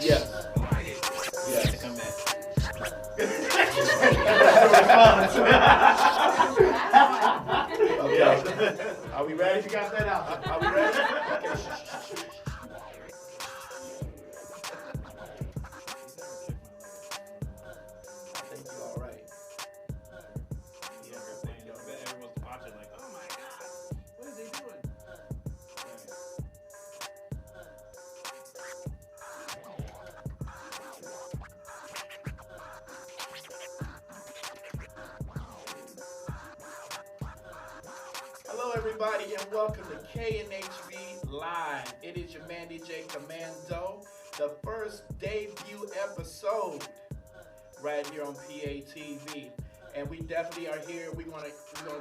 Yes. Yes. Come back. Okay. Are we ready? You got that out. Are we ready? Okay. I think you're all right. Yeah, everyone's watching like, oh my God, what is he doing? Hello, everybody, and welcome to Knhb Live. It is your man, DJ Commando, the first debut episode right here on PATV. And we definitely are here. We're gonna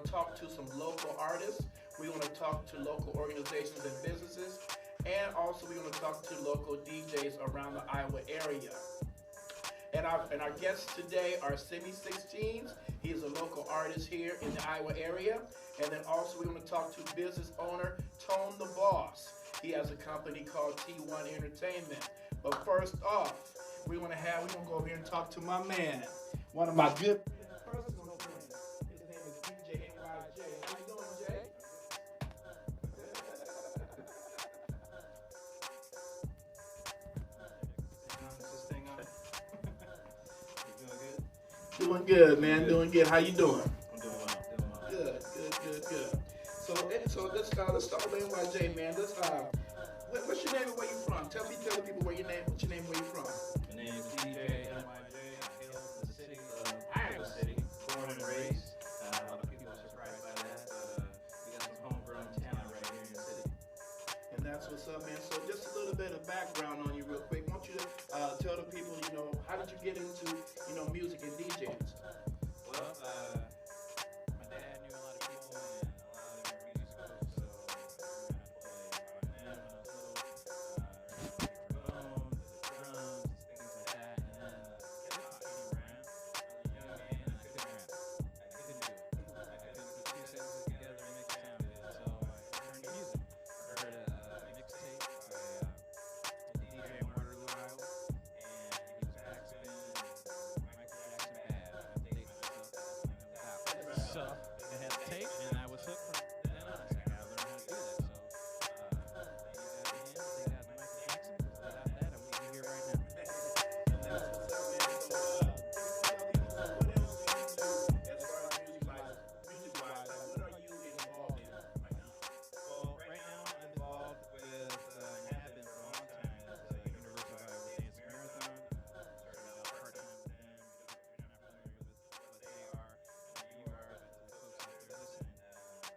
talk to some local artists. We're gonna talk to local organizations and businesses, and also we're gonna talk to local DJs around the Iowa area. And our guests today are Simi 16s. He is a local artist here in the Iowa area. And then also we're going to talk to business owner Tone the Boss. He has a company called T1 Entertainment. But first off, we're going to go over here and talk to my man, one of my good personal friends. His name is DJ NYJ. How you doing, Jay? Doing good, man. Doing good. How you doing? I'm doing well. Good. So let's start with NYJ, man. What's your name and where you from? Tell the people what's your name and where you from. My name is DJ NYJ. I hail from the city of Iowa City, born and raised. A lot of people are surprised by that, but we got some homegrown talent right here in the city. And that's what's up, man. So just a little bit of background on you real quick. I want you to tell the people, how did you get into, music and DJing? Well, my dad knew a lot of people and a lot of them were musicals, so I learned how to play violin when I was little, trombone, the drums, things like that, and then kept getting around. I was a young man and I couldn't rap. I couldn't do it. I couldn't put two sentences together and make it sound good, so I turned to music. I heard a mixtape by a DJ in Waterloo, Iowa, and he was asking Michael Jackson bad. I'm dating myself, that's what I'm about. So I had the tape, and I was hooked from then on. I said, I gotta learn how to do that. So they got the Michael Jackson. Without that, I wouldn't be here right now. And that's what's up, man. So, what else do you do as far as music-wise? What are you involved in right now? Well, right now I'm involved with, and have been for a long time, is University of Iowa Dance Marathon. Started out part-time with them. If you're not familiar with what they are, and you are, but the folks out there listening, Dance Marathon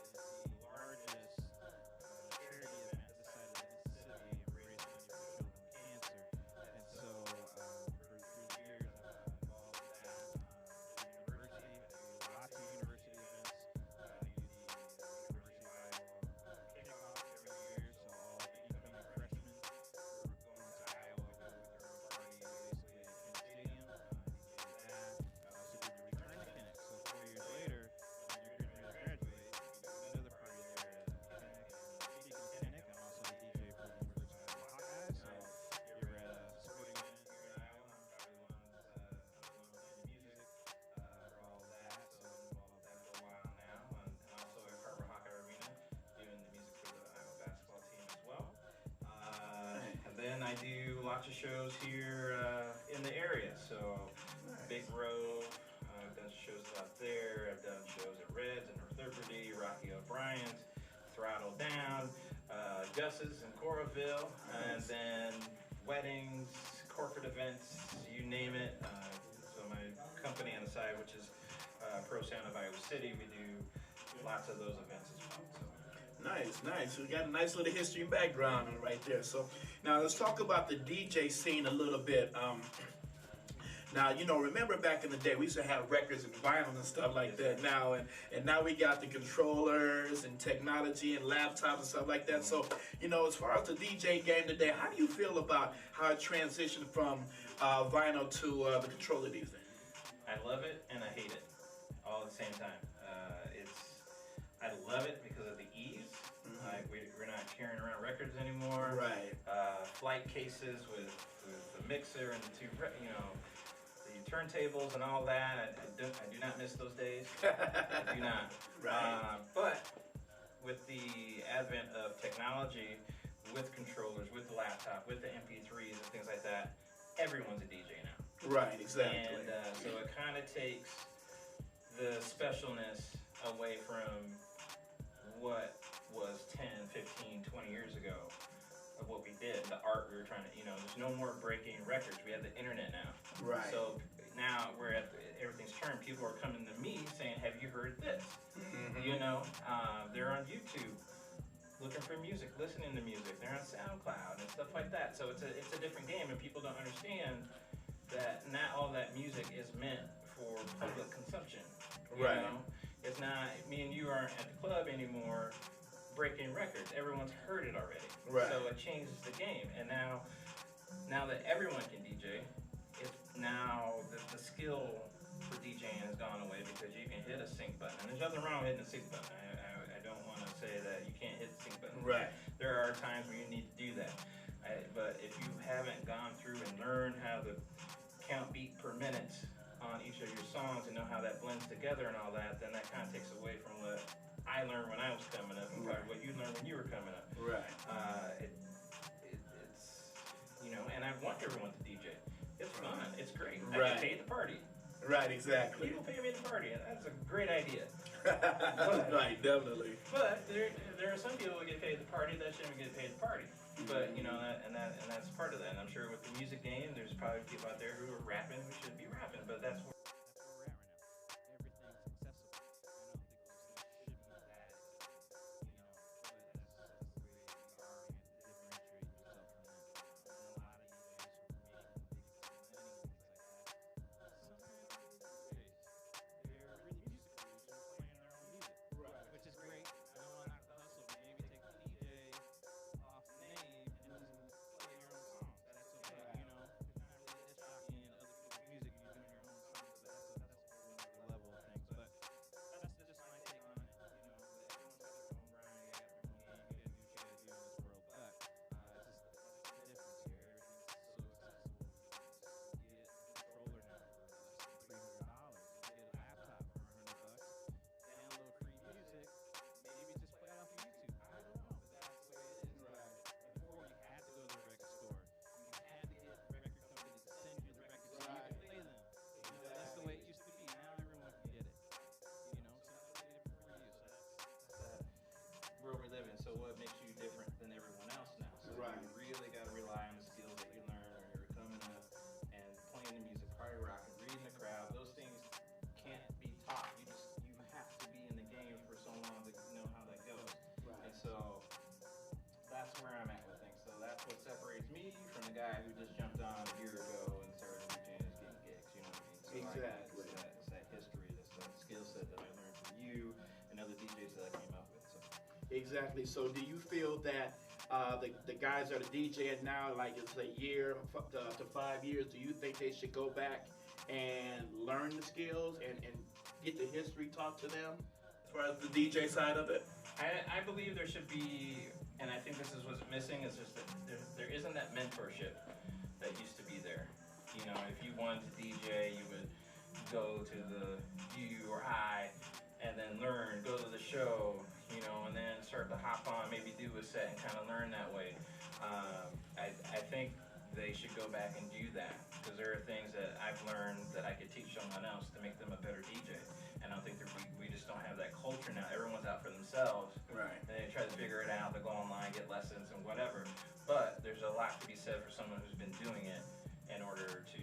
is the largest charity event this side of Mississippi and raise money for children with cancer. And so for 3 years I've been involved with that. The university, I do lots of university events. I do the University of Iowa kickoff every year, so all the incoming freshmen who are going to Iowa go with their own party basically at Kent Stadium. I did that. I also did the return to Kinnick, so 4 years later, when you're getting ready to graduate, you do another party there at Kinnick. And speaking of Kinnick, I'm also the DJ for the University of Iowa Hawkeyes, so you're at a sporting event here in Iowa. I'm probably the one playing music for all of that, so I'm involved with that for a while now. And also at Carver Hawkeye Arena, doing the music for the Iowa basketball team as well. And then I do lots of shows here in the area, so Big Grove, I've done shows out there. I've done shows at Reds and North Liberty, Rocky O'Brien's, Throttle Down, Gus's in Coraville, and then weddings, corporate events, you name it. So my company on the side, which is Pro Sound of Iowa City, we do lots of those events as well. So. Nice. We got a nice little history and background right there. So now let's talk about the DJ scene a little bit. Now, remember back in the day, we used to have records and vinyl and stuff like that now, and now we got the controllers and technology and laptops and stuff like that. So, as far as the DJ game today, how do you feel about how it transitioned from vinyl to the controller these days? I love it and I hate it all at the same time. I love it because of the ease. Like we're not carrying around records anymore. Right. flight cases with the mixer and the two, you know, the turntables and all that. I do not miss those days. I do not. Right. But with the advent of technology, with controllers, with the laptop, with the MP3s and things like that, everyone's a DJ now. Right, exactly. And so it kind of takes the specialness away from what was 10, 15, 20 years ago of what we did, the art we were trying to, you know, there's no more breaking records. We have the internet now. Right. So now we're at everything's turned. People are coming to me saying, have you heard this? Mm-hmm. You know, they're on YouTube looking for music, listening to music. They're on SoundCloud and stuff like that. So it's a different game, and people don't understand that not all that music is meant for public consumption. You Right. know? It's not, me and you aren't at the club anymore breaking records. Everyone's heard it already. Right. So it changes the game. And now that everyone can DJ, it's now the skill for DJing has gone away because you can hit a sync button. And there's nothing wrong with hitting the sync button. I don't want to say that you can't hit the sync button. Right. There are times where you need to do that. But if you haven't gone through and learned how to count beat per minute on each of your songs and know how that blends together and all that, then that kind of takes away from what I learned when I was coming up and probably what you learned when you were coming up. Right. It's, you know, and I want everyone to DJ. It's fun. It's great. Right. I get paid to party. Right, exactly. People pay me to party, and that's a great idea. Right, definitely. But there are some people who get paid to party that shouldn't get paid to party. But you know and that's part of that. And I'm sure with the music game, there's probably people out there who are rapping who should be rapping. But that's where we're at right now. Everything's accessible. I don't think those things should be bad. You know, but that's the way you are. You have to differentiate yourself from them. And a lot of DJs who are making big money and things like that. Sometimes DJs, they're really music producers playing their own music, Right. which is great. I don't want to knock the hustle, but maybe take the DJ off name and just play your own songs. That's okay, you know. You're not really disc jockeying other people's music. You're doing your own songs. So that's a whole other level of things. But that's just my take on it. You know, everyone's got their own grind. They got their own game. You gotta do what you gotta do in this world. But it's just the difference here. Everything's so accessible. You get a controller now for less than $300. You get a laptop for $100. Download free music. Maybe just play it off of YouTube. I don't know, but that's the way it is. Right. Before you had to go to the record store. You had to get record companies to send you the records so you could play them. You know, that's the way it used to be. Now everyone can get it. You know, so that's different for you. So that's where we live in. So what makes you different than everyone else now? So Right. you really got to rely on the skills that you learn when you're coming up and playing the music, party rocking, reading the crowd. Those things can't be taught. You have to be in the game for so long to know how that goes. Right. And so that's where I'm at with things. So that's what separates me from the guy who just jumped on a year ago and started DJing and getting gigs. You know what I mean? So Exactly. It's that history, that's that skill set that I learned from you and other DJs that I came up with. So. Exactly. So do you feel that the guys that are DJing now, like it's a year to 5 years, do you think they should go back and learn the skills and get the history taught to them as far as the DJ side of it? I believe there should be, and I think this is what's missing, is just that there isn't that mentorship that used to be there. You know, if you wanted to DJ, you would go to you or I and then learn, go to the show, you know, and then start to hop on, maybe do a set and kind of learn that way. I think they should go back and do that because there are things that I've learned that I could teach someone else to make them a better DJ. And I don't think that we just don't have that culture now. Everyone's out for themselves. Right. And they try to figure it out. They go online, get lessons and whatever. But there's a lot to be said for someone who's been doing it in order to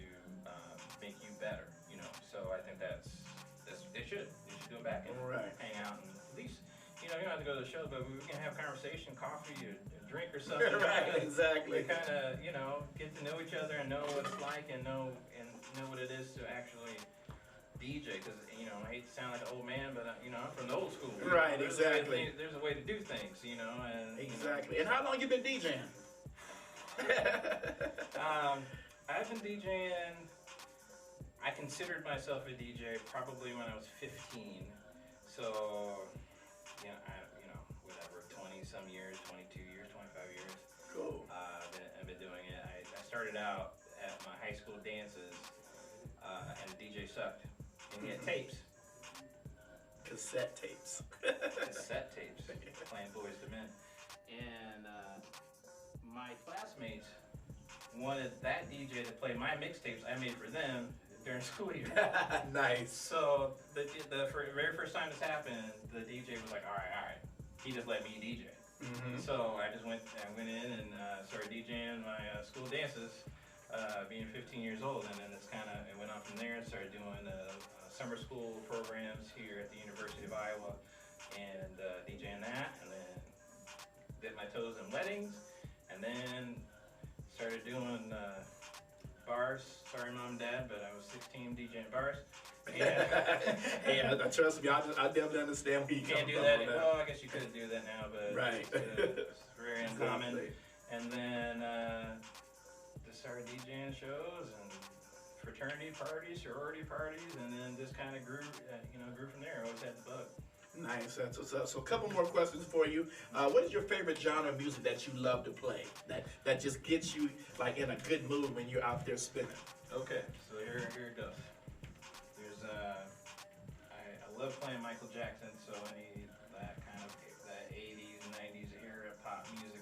make you better, you know. So I think they should go back and Right. hang out and at least, you know, you don't have to go to the show, but we can have conversation, coffee, a drink or something. Right, exactly. You kind of, you know, get to know each other and know what it's like and know what it is to actually DJ. Because, you know, I hate to sound like an old man, but you know, I'm from the old school. Right, There's exactly. There's a way to do things, you know, and Exactly. And how long you been DJing? I've been DJing. I considered myself a DJ probably when I was 15. So, you know, whatever, 20 some years, 22 years, 25 years. Cool. I've been doing started out at my high school dances, and the DJ sucked, and he had tapes. Cassette tapes. Cassette tapes, playing Boys to Men. And my classmates wanted that DJ to play my mixtapes I made for them during school year. Nice. So the very first time this happened, the DJ was like, all right. He just let me DJ. So I went in and started DJing my school dances, being 15 years old, and then it went on from there and started doing summer school programs here at the University of Iowa, and DJing that, and then dipped my toes in weddings, and then started doing bars. Sorry, mom and dad, but I was 16 DJing bars. Yeah, trust me, I definitely understand where you can't do that. Well, I guess you couldn't do that now, but right. It's very uncommon. Exactly. And then just started DJing shows and fraternity parties, sorority parties, and then just kind of grew from there. I always had the bug. Nice. That's what's up. So a couple more questions for you. What is your favorite genre of music that you love to play? That just gets you like in a good mood when you're out there spinning? Okay, so here it goes. There's I love playing Michael Jackson, so that 80s, 90s era pop music.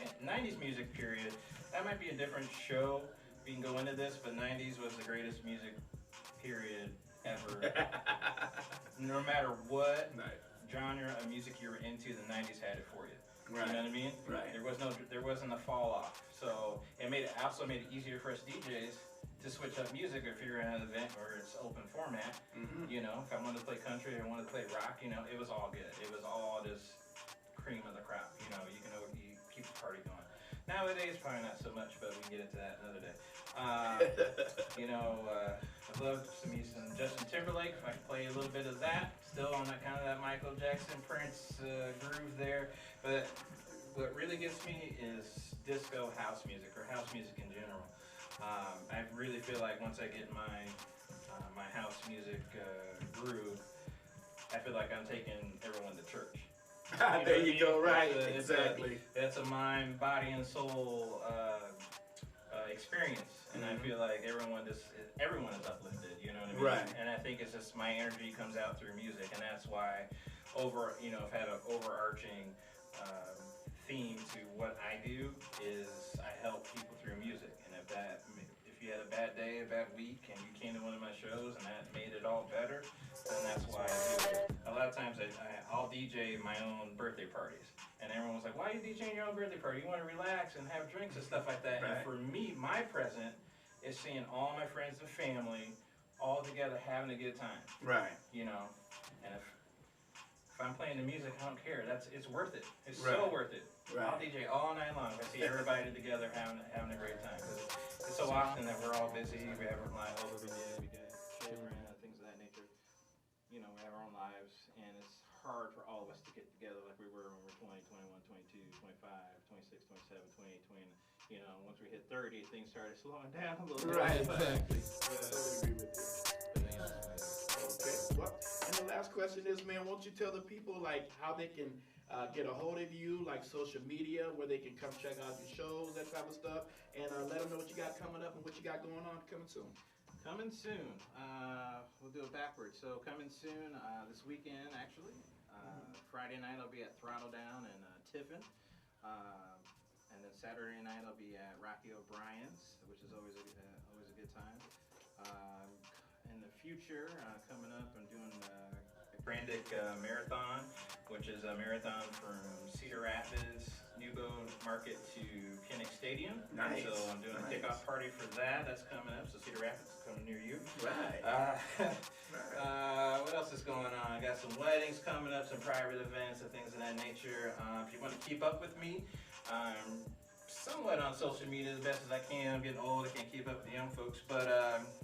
And 90s music period, that might be a different show. We can go into this, but 90s was the greatest music period ever. No matter what genre of music you were into, the 90s had it for you. Right. You know what I mean? Right. There wasn't a fall off. So it also made it easier for us DJs to switch up music if you're in an event where it's open format. You know, if I wanted to play country or wanted to play rock, you know, it was all good. It was all just cream of the crop. You know, you keep the party going. Nowadays, probably not so much, but we can get into that another day. I love some Justin Timberlake. If I can play a little bit of that, still on that kind of that Michael Jackson, Prince groove there. But what really gets me is disco house music, or house music in general. I really feel like once I get my house music groove, I feel like I'm taking everyone to church. There you go, right, exactly. That's a mind, body, and soul experience, and I feel like everyone is uplifted, you know what I mean? Right. And I think it's just my energy comes out through music, and that's why I've had an overarching theme to what I do is I help people through music, and if you had a bad day, a bad week, and you came to one of my shows and that made it all better, then that's why I do it. A lot of times I'll DJ my own birthday parties, and everyone was like, why are you DJing your own birthday party? You want to relax and have drinks and stuff like that. Right. And for me, my present is seeing all my friends and family all together having a good time. Right. You know, and if I'm playing the music, I don't care. It's worth it. It's Right. so worth it. Right. I'll DJ all night long if I see everybody together having a great time. Because it's so often that we're all busy. We have our lives all over the we get children and things of that nature. You know, we have our own lives, and it's hard for all of us to get together like we were when we were 20, 21, 22, 25, 26, 27, 28, 20. You know, once we hit 30, things started slowing down a little bit. Right, exactly. I totally agree with you. Okay. Well, and the last question is, man, won't you tell the people like how they can get a hold of you, like social media, where they can come check out your shows, that type of stuff, and let them know what you got coming up and what you got going on coming soon. Coming soon. We'll do it backwards. So coming soon this weekend, actually. Friday night I'll be at Throttle Down in Tiffin. And then Saturday night I'll be at Rocky O'Brien's, which is always a good time. In the future, coming up, I'm doing Brandick Marathon, which is a marathon from Cedar Rapids, Newbo Market to Kinnick Stadium. Nice. So I'm doing a kickoff party for that. That's coming up. So Cedar Rapids is coming near you. Right. What else is going on? I got some weddings coming up, some private events and things of that nature. If you want to keep up with me, I'm somewhat on social media as best as I can. I'm getting old, I can't keep up with the young folks, but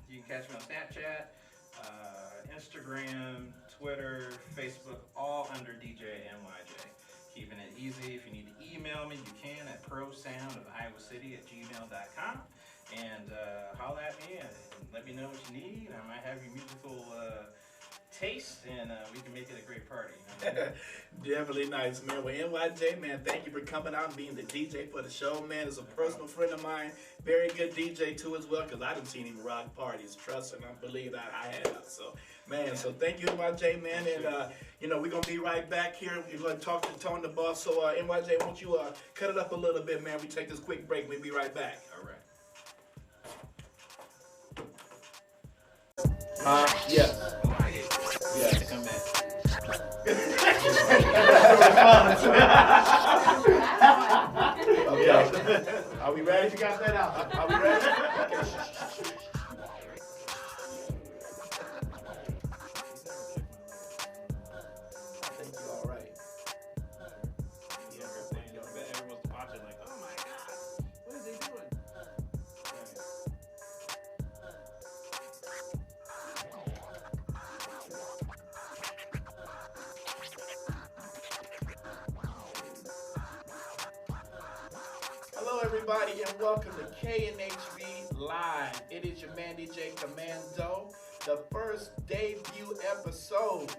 you can catch me on Snapchat, Instagram, Twitter, Facebook, all under DJ NYJ. Keeping it easy. If you need to email me, you can at prosoundofiowacity@gmail.com, and holla at me and let me know what you need. I might have your musical taste, and we can make it a great party. You know? Definitely nice, man. Well, NYJ, man, thank you for coming out and being the DJ for the show, man. It's a personal friend of mine, very good DJ too as well, because I done seen him rock parties. Trust and I believe that I have. So, man, so thank you, NYJ, man. And, you know, we're going to be right back here. We're going to talk to Tone the Boss. So, NYJ, won't you cut it up a little bit, man? We take this quick break. We'll be right back. All right. Yes. Yes. Come back. Okay. Are we ready? You got that out. Are we ready? Okay. I think you're all right. Yeah, everyone's watching like, oh my God, what is he doing? Hello, everybody, and welcome to Knhb Live. It is your man, DJ Commando, the first debut episode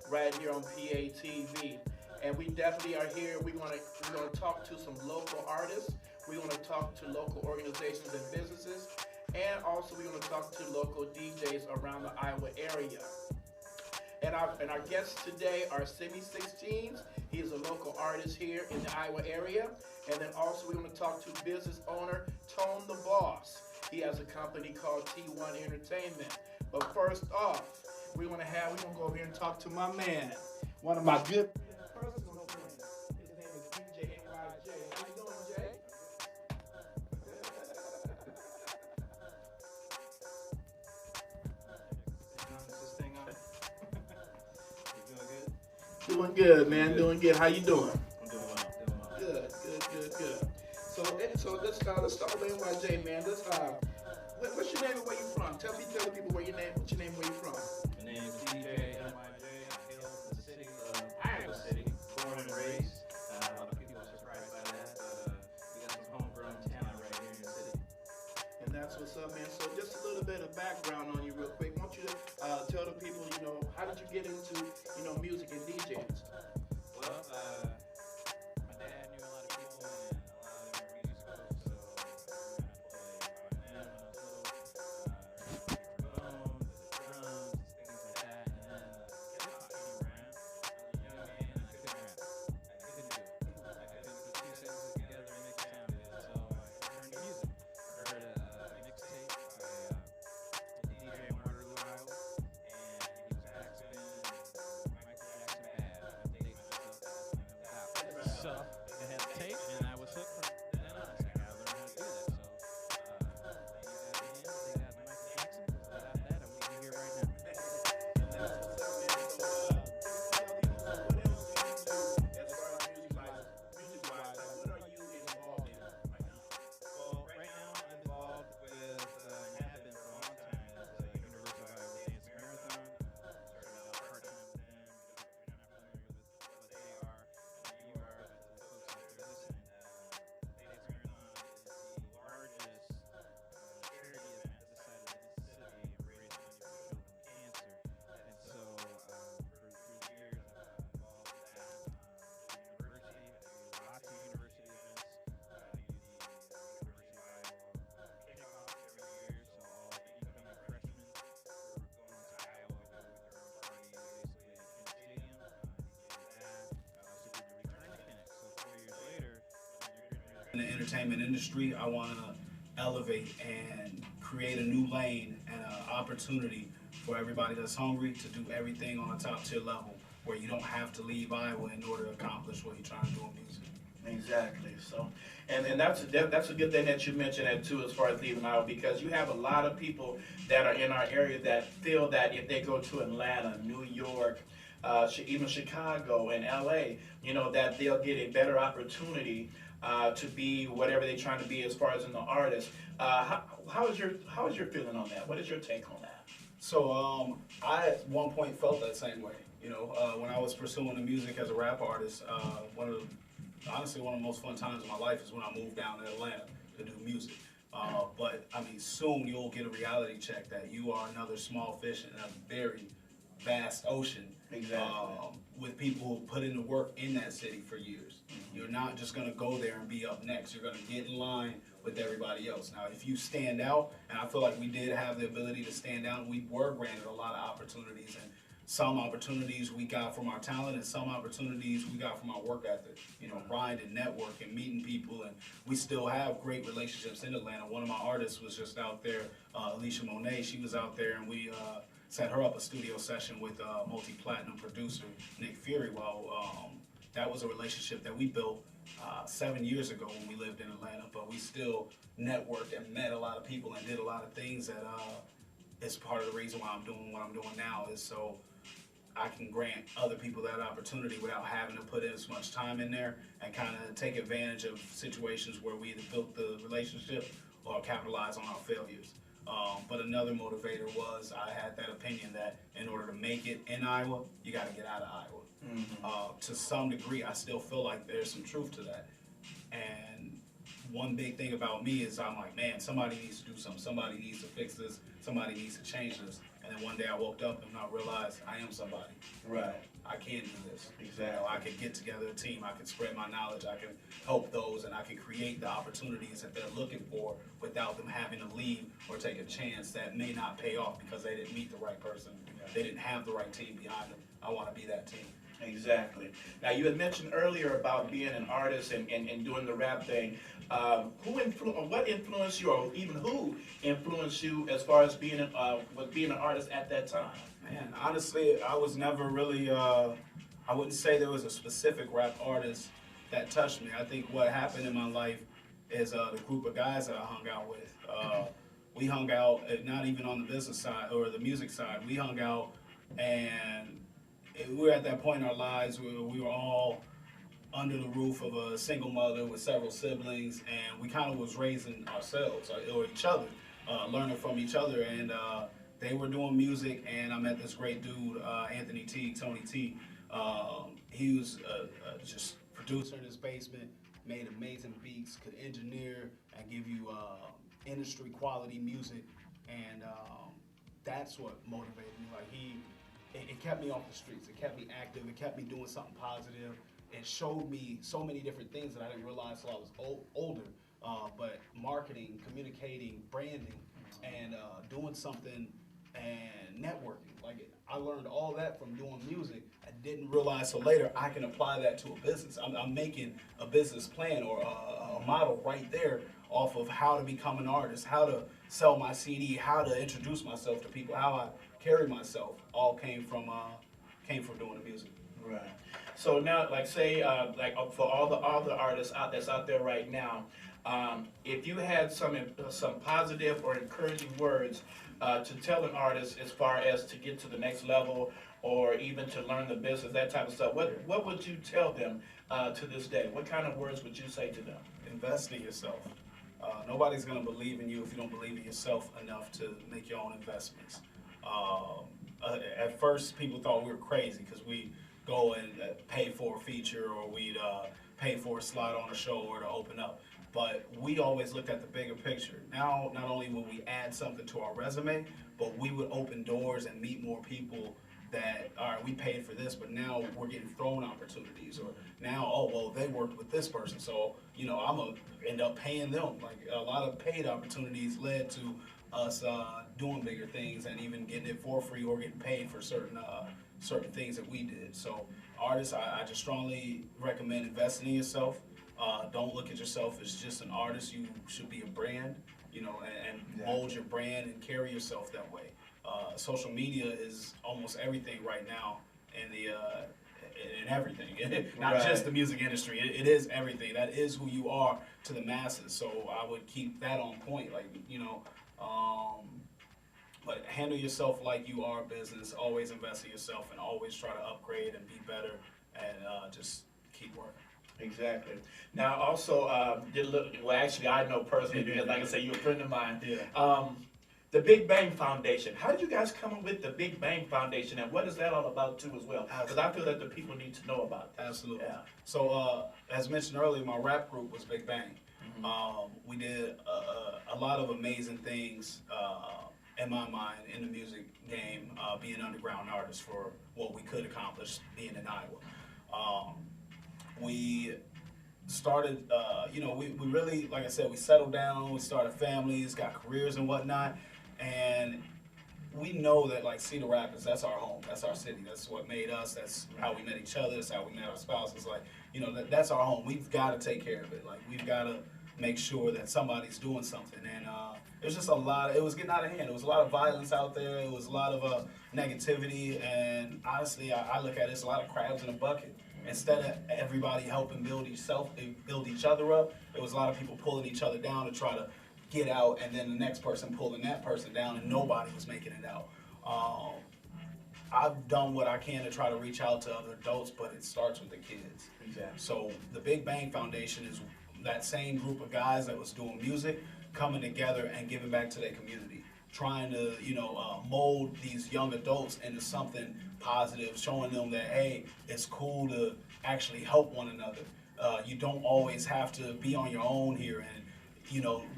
right here on PATV. And we definitely are here. We're gonna talk to some local artists. We're gonna talk to local organizations and businesses. And also we're gonna talk to local DJs around the Iowa area. And our guests today are Semi16s. He is a local artist here in the Iowa area. And then also we're going to talk to business owner Tone the Boss. He has a company called T1 Entertainment. But first off, we're going to go over here and talk to my man, one of my good personal friends. His name is DJ NYJ. How you doing, Jay? Is this thing on? You doing good? Doing good, man. Doing good. How you doing? I'm doing well. Doing well. Good. So let's start with NYJ, man. What's your name and where you from? Tell the people what's your name and where you from. My name is DJ NYJ. I hail from the city of Iowa City, born and raised. A lot of people are surprised by that, but we got some homegrown talent right here in the city. And that's what's up, man. So just a little bit of background on you real quick. Why don't you tell the people, how did you get into, music and DJing? Well, my dad knew a lot of people and a lot of them were musicals, so I learned how to play violin when I was little, drums, things like that, and then got taught me around. I was a young man and I couldn't rap. I couldn't do it. I couldn't put two sentences together and make it sound good, so I turned to music. I heard a mixtape by DJ in Waterloo, Iowa, and he was Paxman and Michael Jackson bad. I'm dating myself, that's my no doubt. So I had the tape and I was hooked from then on. I said, I gotta learn how to do that. So they got him, they got Michael Jackson. Without that, I wouldn't be here right now. And that's what's up, man. So, what else do you do as far as music-wise? What are you involved in right now? Well, right now I'm involved with, and have been for a long time, is the University of Iowa Dance Marathon. Started out part-time with them. If you're not familiar with what they are, you are, but the folks out there listening, the Dance Marathon is the largest charity event this side of the Mississippi and raise money for children with cancer. And so through the years I've involved with that. The university, I do lots of university events. I do the University of Iowa kickoff every year, so all the incoming freshmen who are going to Iowa go with their own party basically at Kinnick Stadium. I do that. I also do the Return to Kinnick, so 4 years later, when you're getting ready In the entertainment industry, I want to elevate and create a new lane and an opportunity for everybody that's hungry to do everything on a top tier level where you don't have to leave Iowa in order to accomplish what you're trying to do in music. Exactly. So, and that's a good thing that you mentioned that too, as far as leaving Iowa, because you have a lot of people that are in our area that feel that if they go to Atlanta, New York, even Chicago and LA, that they'll get a better opportunity to be whatever they're trying to be as far as in the artist. How is your feeling on that? What is your take on that? So I at one point felt that same way. When I was pursuing the music as a rap artist, honestly one of the most fun times of my life is when I moved down to Atlanta to do music. But I mean, soon you'll get a reality check that you are another small fish in a very vast ocean. Exactly. With people who put in the work in that city for years. You're not just going to go there and be up next. You're going to get in line with everybody else. Now, if you stand out, and I feel like we did have the ability to stand out, we were granted a lot of opportunities, and some opportunities we got from our talent, and some opportunities we got from our work ethic. You know, grinding, networking, meeting people, and we still have great relationships in Atlanta. One of my artists was just out there, Alicia Monet. She was out there, and we set her up a studio session with multi-platinum producer Nick Fury. Well, that was a relationship that we built 7 years ago when we lived in Atlanta, but we still networked and met a lot of people and did a lot of things that is part of the reason why I'm doing what I'm doing now, is so I can grant other people that opportunity without having to put in as much time in there, and kind of take advantage of situations where we either built the relationship or capitalize on our failures. But another motivator was, I had that opinion that in order to make it in Iowa, you got to get out of Iowa. To some degree, I still feel like there's some truth to that. And one big thing about me is I'm like, man, somebody needs to do something. Somebody needs to fix this. Somebody needs to change this. And then one day I woke up and I realized I am somebody. Right. I can do this. Exactly. You know, I can get together a team. I can spread my knowledge. I can help those, and I can create the opportunities that they're looking for without them having to leave or take a chance that may not pay off because they didn't meet the right person. They didn't have the right team behind them. I want to be that team. Exactly. Now, you had mentioned earlier about being an artist and doing the rap thing. What influenced you, or even who influenced you as far as being an artist at that time? Man, honestly, I was never really, I wouldn't say there was a specific rap artist that touched me. I think what happened in my life is the group of guys that I hung out with. We hung out, not even on the business side or the music side. We hung out, and we were at that point in our lives where we were all under the roof of a single mother with several siblings, and we kind of was raising ourselves or each other, learning from each other. And they were doing music, and I met this great dude, Anthony T, Tony T. He was just producer in his basement, made amazing beats, could engineer and give you industry quality music, and that's what motivated me. Like it kept me off the streets. It kept me active. It kept me doing something positive. It showed me so many different things that I didn't realize till I was older. But marketing, communicating, branding, and doing something and networking. Like I learned all that from doing music. I didn't realize till later I can apply that to a business. I'm making a business plan or a model right there off of how to become an artist, how to sell my CD, how to introduce myself to people, how I carry myself. All came from doing the music. Right. So now, like say, for all the artists that's out there right now, if you had some positive or encouraging words to tell an artist as far as to get to the next level, or even to learn the business, that type of stuff, what would you tell them to this day? What kind of words would you say to them? Invest in yourself. Nobody's going to believe in you if you don't believe in yourself enough to make your own investments. At first, people thought we were crazy because we go and pay for a feature, or we'd pay for a slot on a show or to open up. But we always looked at the bigger picture. Now, not only will we add something to our resume, but we would open doors and meet more people that, all right, we paid for this, but now we're getting thrown opportunities. Or now, oh, well, they worked with this person, so, you know, I'm going to end up paying them. Like, a lot of paid opportunities led to us doing bigger things and even getting it for free or getting paid for certain things that we did. So artists, I just strongly recommend investing in yourself. Don't look at yourself as just an artist. You should be a brand, you know, and mold your brand and carry yourself that way. Social media is almost everything right now in everything. Not Right. just the music industry. It is everything. That is who you are to the masses. So I would keep that on point. Like, you know, but handle yourself like you are a business. Always invest in yourself and always try to upgrade and be better, and just keep working. Exactly. Now, also, actually, I know personally because, like I said, you're a friend of mine. Yeah. The Big Bang Foundation. How did you guys come up with the Big Bang Foundation, and what is that all about too as well? Because I feel that the people need to know about this. Absolutely. Yeah. So, as mentioned earlier, my rap group was Big Bang. Mm-hmm. We did a lot of amazing things, in my mind, in the music game, being an underground artist for what we could accomplish being in Iowa. We started, we really, like I said, we settled down, we started families, got careers and whatnot, and we know that like Cedar Rapids, that's our home, that's our city, that's what made us, that's how we met each other, that's how we met our spouses. Like, that's our home. We've got to take care of it. Like, we've got to make sure that somebody's doing something. And it was just it was getting out of hand. It was a lot of violence out there. It was a lot of negativity. And honestly, I look at it as a lot of crabs in a bucket. Instead of everybody helping build each other up, it was a lot of people pulling each other down to try to get out, and then the next person pulling that person down, and nobody was making it out. I've done what I can to try to reach out to other adults, but it starts with the kids. Exactly. So the Big Bang Foundation is that same group of guys that was doing music, coming together and giving back to their community, trying to mold these young adults into something positive, showing them that, hey, it's cool to actually help one another. You don't always have to be on your own here, and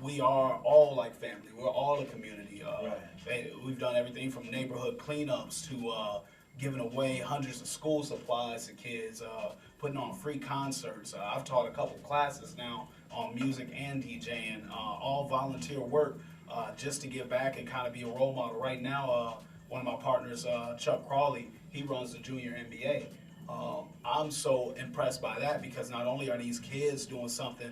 we are all like family. We're all a community. We've done everything from neighborhood cleanups to giving away hundreds of school supplies to kids, putting on free concerts. I've taught a couple classes now on music and DJing, all volunteer work, just to give back and kind of be a role model. Right now, one of my partners, Chuck Crawley, he runs the junior NBA. I'm so impressed by that because not only are these kids doing something,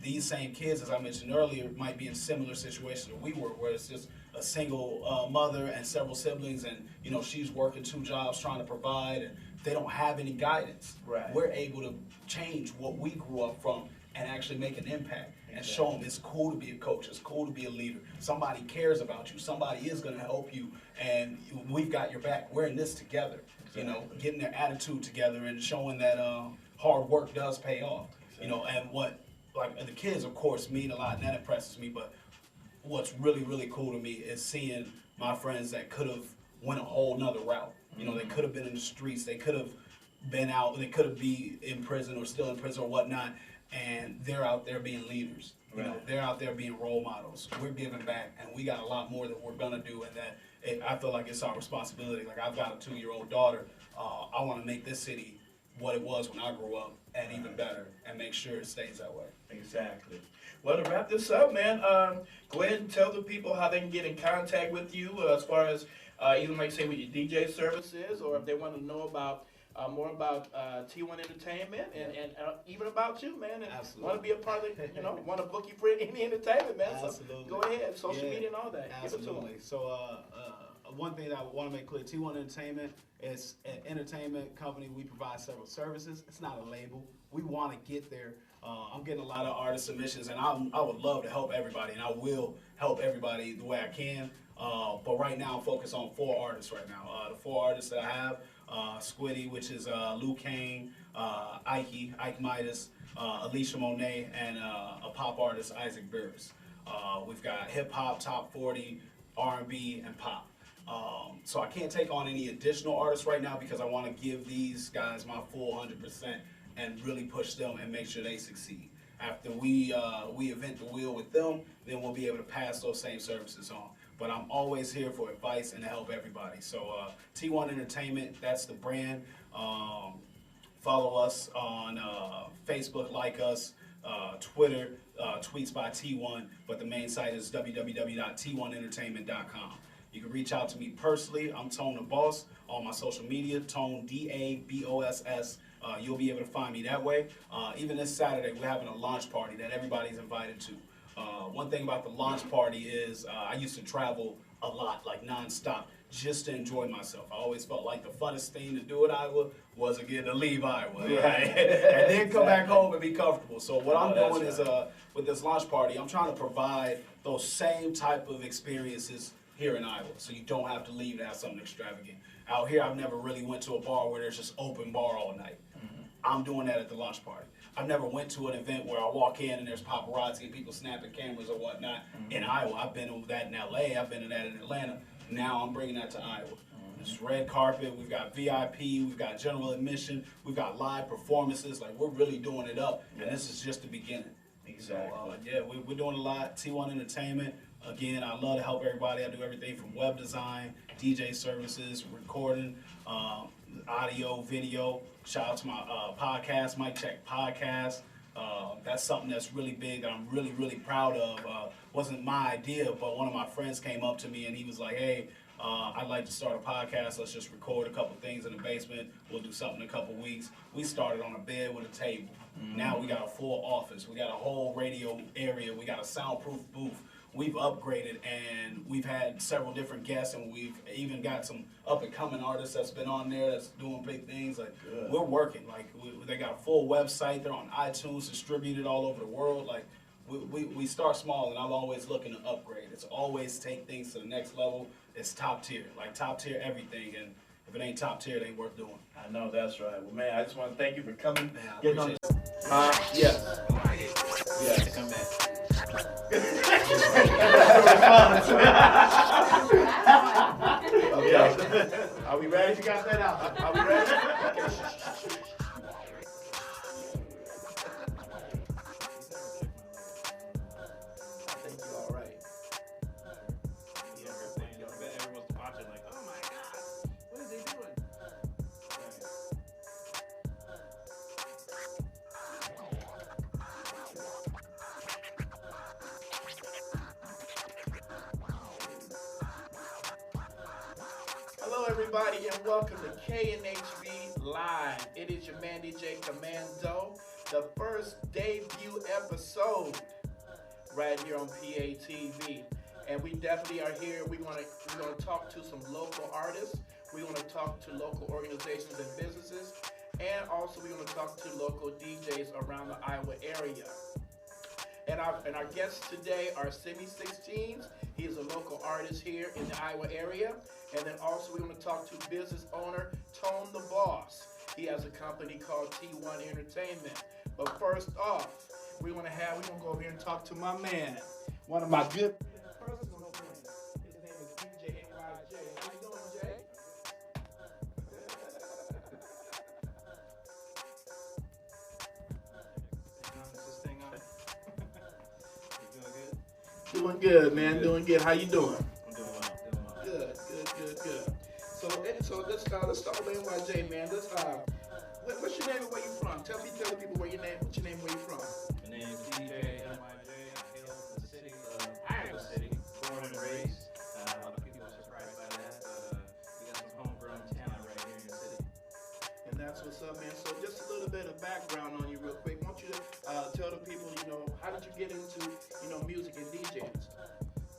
these same kids, as I mentioned earlier, might be in similar situations that we were, where it's just a single mother and several siblings, and she's working 2 jobs trying to provide, and they don't have any guidance. Right. We're able to change what we grew up from and actually make an impact and show them it's cool to be a coach, it's cool to be a leader. Somebody cares about you, somebody is going to help you, and we've got your back. We're in this together. Getting their attitude together and showing that hard work does pay off. And what. Like, the kids, of course, mean a lot, and that impresses me, but what's really, really cool to me is seeing my friends that could have went a whole nother route. They could have been in the streets, they could have been out, they could have been in prison or still in prison or whatnot, and they're out there being leaders. They're out there being role models. We're giving back, and we got a lot more that we're going to do, and that I feel like it's our responsibility. Like, I've got a 2-year-old daughter. I want to make this city what it was when I grew up, and even better, and make sure it stays that way. Exactly. Well, to wrap this up, man, go ahead and tell the people how they can get in contact with you as far as even like say what your DJ service is, or if they want to know about more about T1 Entertainment and even about you, man, and Absolutely. want to be a part of it, want to book you for any entertainment, man. Absolutely. So go ahead, social media and all that. Absolutely. Give it to them. So one thing that I want to make clear, T1 Entertainment is an entertainment company. We provide several services. It's not a label. We want to get there. I'm getting a lot of artist submissions, and I would love to help everybody, and I will help everybody the way I can. But right now, I'm focused on 4 artists right now. The 4 artists that I have, Squiddy, which is Lou Kane, Ike Midas, Alicia Monet, and a pop artist, Isaac Barris. We've got hip-hop, top 40, R&B, and pop. So I can't take on any additional artists right now because I want to give these guys my full 100% and really push them and make sure they succeed. After we invent the wheel with them, then we'll be able to pass those same services on. But I'm always here for advice and to help everybody. So T1 Entertainment, that's the brand. Follow us on Facebook, like us, Twitter, tweets by T1, but the main site is www.t1entertainment.com. You can reach out to me personally. I'm Tone the Boss on my social media, Tone DABOSS. You'll be able to find me that way. Even this Saturday, we're having a launch party that everybody's invited to. One thing about the launch party is I used to travel a lot, like nonstop, just to enjoy myself. I always felt like the funnest thing to do in Iowa was again to leave Iowa, right? And then come back home and be comfortable. So what I'm doing is with this launch party, I'm trying to provide those same type of experiences here in Iowa, so you don't have to leave to have something extravagant. Out here, I've never really went to a bar where there's just open bar all night. I'm doing that at the launch party. I've never went to an event where I walk in and there's paparazzi and people snapping cameras or whatnot in Iowa. I've been to that in LA, I've been to that in Atlanta. Now I'm bringing that to Iowa. It's red carpet, we've got VIP, we've got general admission, we've got live performances. Like, we're really doing it up, and this is just the beginning. Exactly. So, yeah, we're doing a lot. T1 Entertainment. Again, I love to help everybody. I do everything from web design, DJ services, recording, audio, video. Shout out to my podcast, Mic Check Podcast. That's something that's really big that I'm really, really proud of. Wasn't my idea, but one of my friends came up to me and he was like, hey, I'd like to start a podcast. Let's just record a couple things in the basement. We'll do something in a couple weeks. We started on a bed with a table. Now we got a full office. We got a whole radio area. We got a soundproof booth. We've upgraded and we've had several different guests, and we've even got some up and coming artists that's been on there that's doing big things. Like we're working. Like they got a full website. They're on iTunes, distributed all over the world. Like we start small, and I'm always looking to upgrade. It's always take things to the next level. It's top tier, like top tier everything. And if it ain't top tier, it ain't worth doing. I know that's right. Well, man, I just want to thank you for coming. Man, I Getting on appreciate the yes. Yeah, to come back. Okay. Are we ready? You got that out. Are we ready? Okay. I think you're all right. Yeah, I bet everyone's watching like, oh my God, what is he doing? Hello, everybody, and welcome to Knhb Live. It is your man DJ Commando, the first debut episode right here on PATV. And we definitely are here. We're gonna talk to some local artists. We're gonna talk to local organizations and businesses, and also we're gonna talk to local DJs around the Iowa area. And our guests today are Semi 16s. He is a local artist here in the Iowa area. And then also we're going to talk to business owner Tone the Boss. He has a company called T1 Entertainment. But first off, we're going to go over here and talk to my man, one of my good personal friends. His name is DJ NYJ. How you doing, Jay? Doing good, man. Doing good. How you doing? I'm doing well. Good. So let's start with NYJ, man. What's your name and where you from? Tell the people what's your name and where you from. My name is DJ NYJ. I hail from the city of Iowa City, born and raised. A lot of people are surprised by that, but we got some homegrown talent right here in the city. And that's what's up, man. So just a little bit of background on you real quick. I want you to tell the people, how did you get into, music and DJing?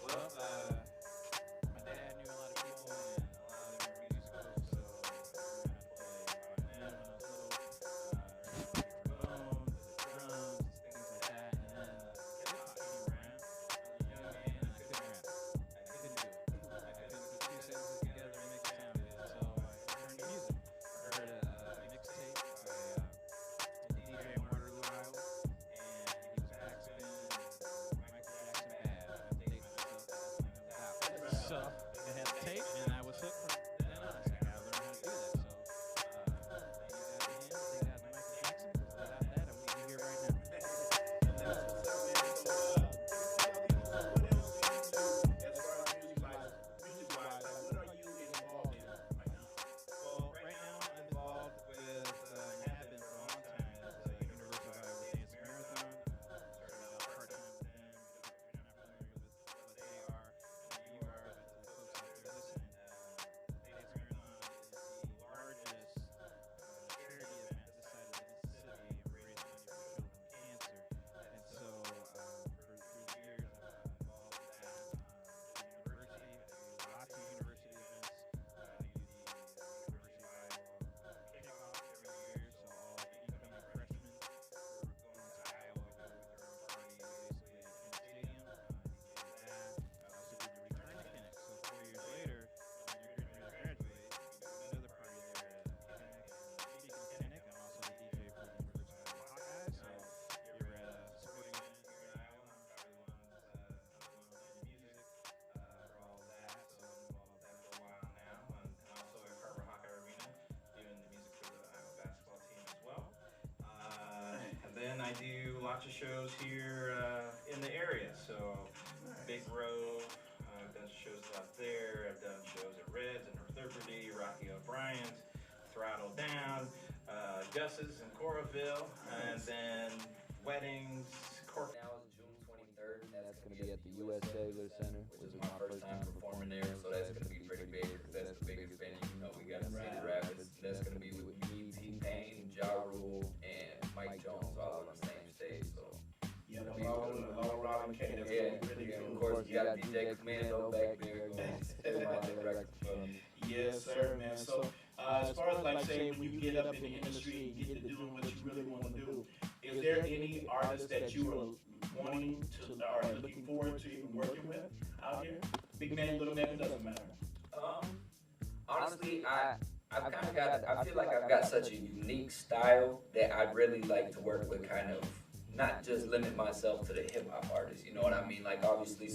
Well, my dad knew a lot of people and a lot of different musicals, so I learned how to play violin when I was little, drums, things like that, and then I was around. I was a young man, I couldn't rap. I couldn't do it. I couldn't put two sentences together and make it sound good, so I turned to music. I heard a mixtape by a DJ in Waterloo, Iowa, and he was asking Michael Jackson bad. I would date myself. shows here in the area. So Big Grove, I've done shows out there. I've done shows at Reds and North Liberty, Rocky O'Brien's, Throttle Down, Gus's in Coraville, and then weddings, corporate. Now is June 23rd, and that's going to be at the U.S. Cellular Center, which is my first time performing there, so that's going to be pretty big because that's the biggest venue. You know, we got Cedar Rapids. That's going to be with me, T-Pain, Ja Rule, and Mike Jones all on the same stage. So Yeah, the low rolling K. That's yeah, really yeah, cool. of course you got DJ Commando back there going. Yes, sir, man. So, as far as like say when you get up in the industry and get to doing what you really want to do, is there any artists that you are wanting to or looking forward to even working with out here? Big name, little name, it doesn't matter. Honestly, I've kind of got, I feel like I've got such a unique style that I'd really like to work with, kind of not just limit myself to the hip hop artists, you know what I mean? Like obviously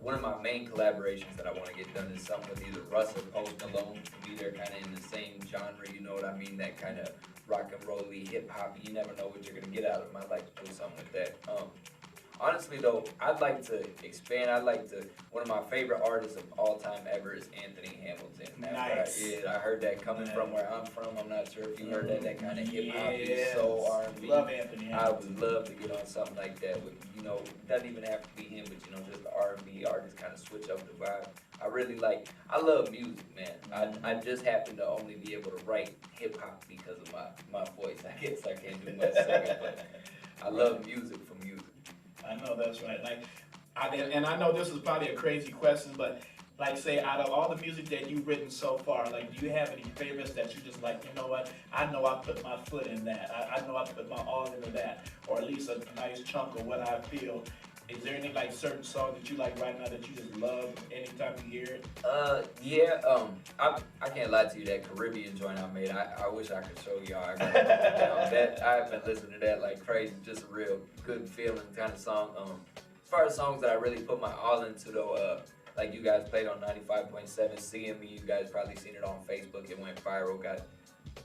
one of my main collaborations that I want to get done is something with either Russ or Post Malone. To me, they're kind of in the same genre, you know what I mean? That kind of rock and roll-y, hip hop. You never know what you're gonna get out of them. I'd like to do something with that. Honestly though, I'd like to expand. One of my favorite artists of all time ever is Anthony Hamilton. Nice. I heard that coming from where I'm from. I'm not sure if you heard that kind of hip hop, Yes. soul, R&B. Love Anthony I Hamilton. would love to get on something like that with, you know, it doesn't even have to be him, but you know, just the R&B artist, kind of switch up the vibe. I love music, man. I just happen to only be able to write hip hop because of my voice. I guess I can't do much singing, but I love music for music. I know that's right. And I know this is probably a crazy question, but like say out of all the music that you've written so far, like do you have any favorites that you just like, you know what, I know I put my foot in that. I know I put my all into that, or at least a nice chunk of what I feel. Is there any like certain song that you like right now that you just love anytime you hear it? I can't lie to you, that Caribbean joint I made, I wish I could show y'all. I've been listening to that like crazy, just a real good feeling kind of song. As far as songs that I really put my all into though, like you guys played on 95.7 CME, you guys probably seen it on Facebook, it went viral, I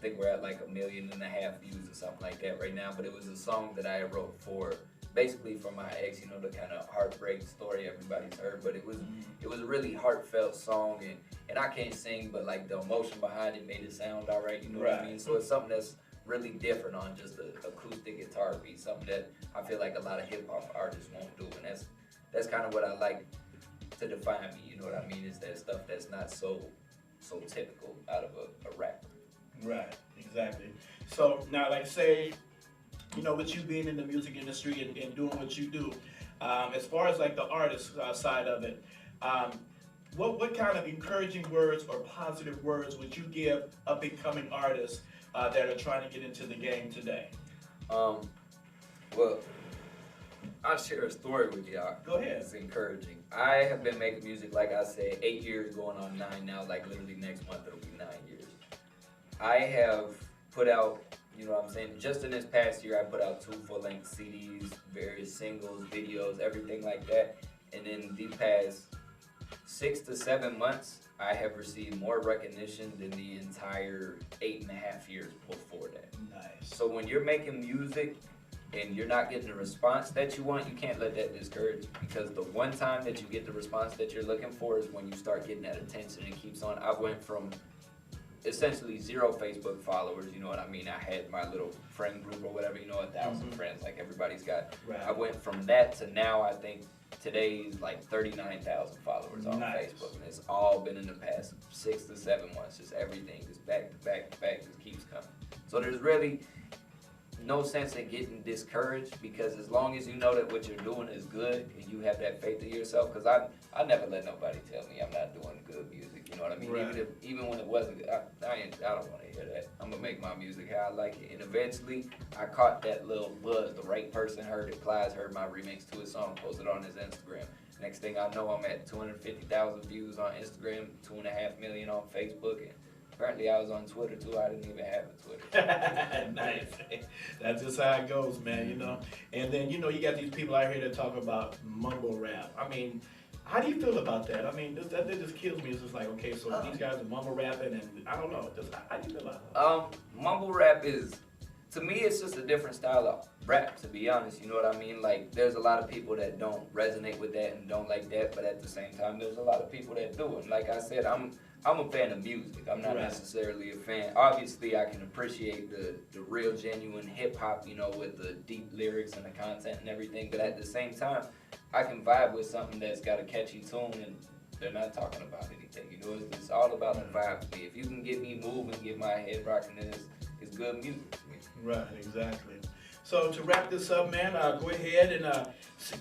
think we're at like 1.5 million views or something like that right now, but it was a song that I wrote basically for my ex, you know, the kind of heartbreak story everybody's heard, but it was a really heartfelt song, and I can't sing, but like the emotion behind it made it sound all right, you know what I mean? So it's something that's really different on just the acoustic guitar beat, something that I feel like a lot of hip hop artists won't do, and that's kind of what I like to define me, you know what I mean? Is that stuff that's not so typical out of a rapper. Right, exactly. So now like say, you know, with you being in the music industry and doing what you do, as far as like the artist side of it, what kind of encouraging words or positive words would you give up and coming artists that are trying to get into the game today? Well, I'll share a story with y'all. Go ahead. It's encouraging. I have been making music, like I said, 8 years, going on 9 now, like literally next month it'll be 9 years. I have put out, you know what I'm saying, just in this past year I put out 2 full-length CDs, various singles, videos, everything like that. And in the past 6 to 7 months, I have received more recognition than the entire 8.5 years before that. Nice. So when you're making music and you're not getting the response that you want, you can't let that discourage you, because the one time that you get the response that you're looking for is when you start getting that attention and keeps on. I went from essentially 0 Facebook followers, you know what I mean? I had my little friend group or whatever, you know, 1,000 friends like everybody's got. Right. I went from that to now, I think today's like 39,000 followers on Nice. Facebook, and it's all been in the past 6 to 7 months, just everything, just back to back to back, just keeps coming. So there's really no sense in getting discouraged, because as long as you know that what you're doing is good and you have that faith in yourself, because I never let nobody tell me I'm not doing good music, you know what I mean? Right. Even when it wasn't good, I don't want to hear that. I'm gonna make my music how I like it, and eventually I caught that little buzz. The right person heard it. Plies heard my remix to his song, posted on his Instagram. Next thing I know, I'm at 250,000 views on Instagram, 2.5 million on Facebook, and apparently I was on Twitter too. I didn't even have a Twitter. Nice. That's just how it goes, man, you know. And then, you know, you got these people out here that talk about mumble rap. I mean, how do you feel about that? I mean, that just kills me. It's just like, okay, so these guys are mumble rapping, and I don't know. Just, how do you feel about that? Mumble rap is to me, it's just a different style of rap, to be honest. You know what I mean? Like, there's a lot of people that don't resonate with that and don't like that, but at the same time, there's a lot of people that do. And like I said, I'm a fan of music. I'm not necessarily a fan. Obviously, I can appreciate the real, genuine hip-hop, you know, with the deep lyrics and the content and everything, but at the same time, I can vibe with something that's got a catchy tune and they're not talking about anything. You know, it's all about the vibe to me. If you can get me moving, get my head rocking, then it's good music to me. Right, exactly. So to wrap this up, man, go ahead and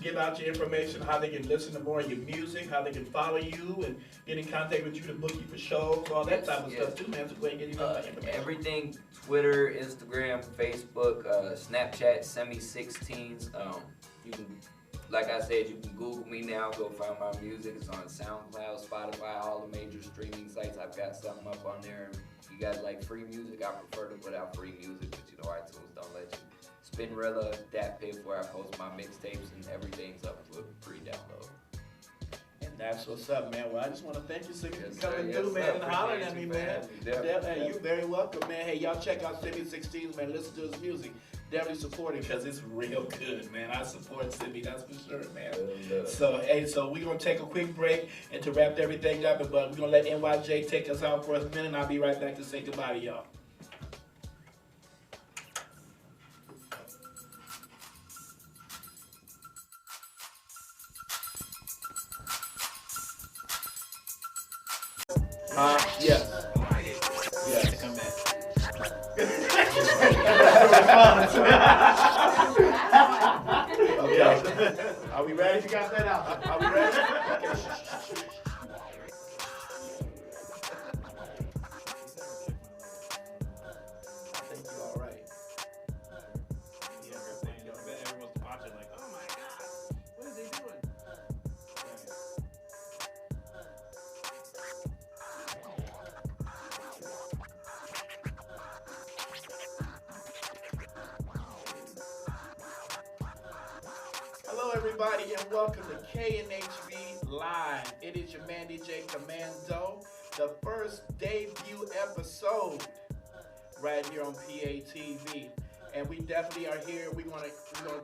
give out your information, how they can listen to more of your music, how they can follow you and get in contact with you to book you for shows, all that type of stuff too, man. So go ahead and get that information. Everything, Twitter, Instagram, Facebook, Snapchat, Semi16s. You can, like I said, you can Google me now, go find my music. It's on SoundCloud, Spotify, all the major streaming sites. I've got something up on there. If you guys like free music, I prefer to put out free music, but you know, iTunes don't let you. Spinrilla, Dat Piff, where I post my mixtapes and everything's up for free download. And that's what's up, man. Well, I just want to thank you for Yes, coming sir. through, man, and hollering at me, man. Definitely. Hey, you're very welcome, man. Hey, y'all check out Semi16, man. Listen to his music. Definitely support him because it's real good, man. I support Simi, that's for sure, man. So, hey, we're going to take a quick break and to wrap everything up, but we're going to let NYJ take us out for a minute, and I'll be right back to say goodbye to y'all. Yes. Yes. Come back. Okay. Are we ready? You got that out. Are we ready? Okay. I think you're all right. Yeah, everyone's watching like, oh my God, what is he doing? Hello, everybody, and welcome to Knhb Live. It is your man, DJ Commando, the first debut episode right here on PATV. And we definitely are here. We're gonna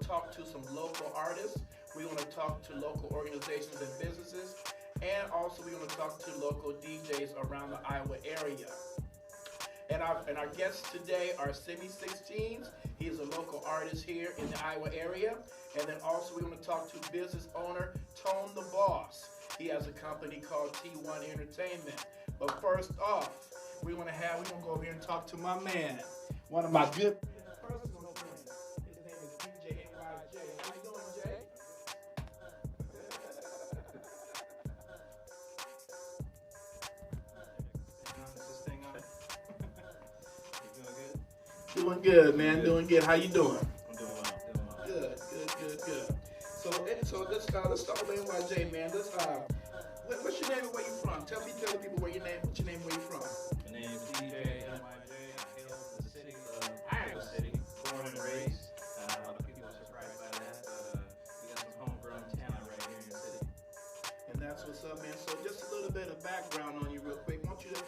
talk to some local artists. We're gonna talk to local organizations and businesses. And also we're gonna talk to local DJs around the Iowa area. And our guests today are Semi16s. He is a local artist here in the Iowa area. And then also we're going to talk to business owner Tone the Boss. He has a company called T1 Entertainment. But first off, we're going to go over here and talk to my man, one of my good personal friends. His name is DJ NYJ. How you doing, Jay? Is this thing on? You doing good? Doing good, man. Doing good. How you doing? I'm doing well. Good. So let's start with NYJ, man. What's your name and where you from? Tell the people what's your name and where you from. My name is DJ NYJ. I hail from the city of Iowa City, born and raised. A lot of people are surprised by that, but we got some homegrown talent right here in the city. And that's what's up, man. So just a little bit of background on you real quick. I want you to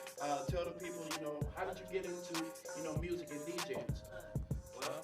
tell the people, how did you get into, music and DJing? Well,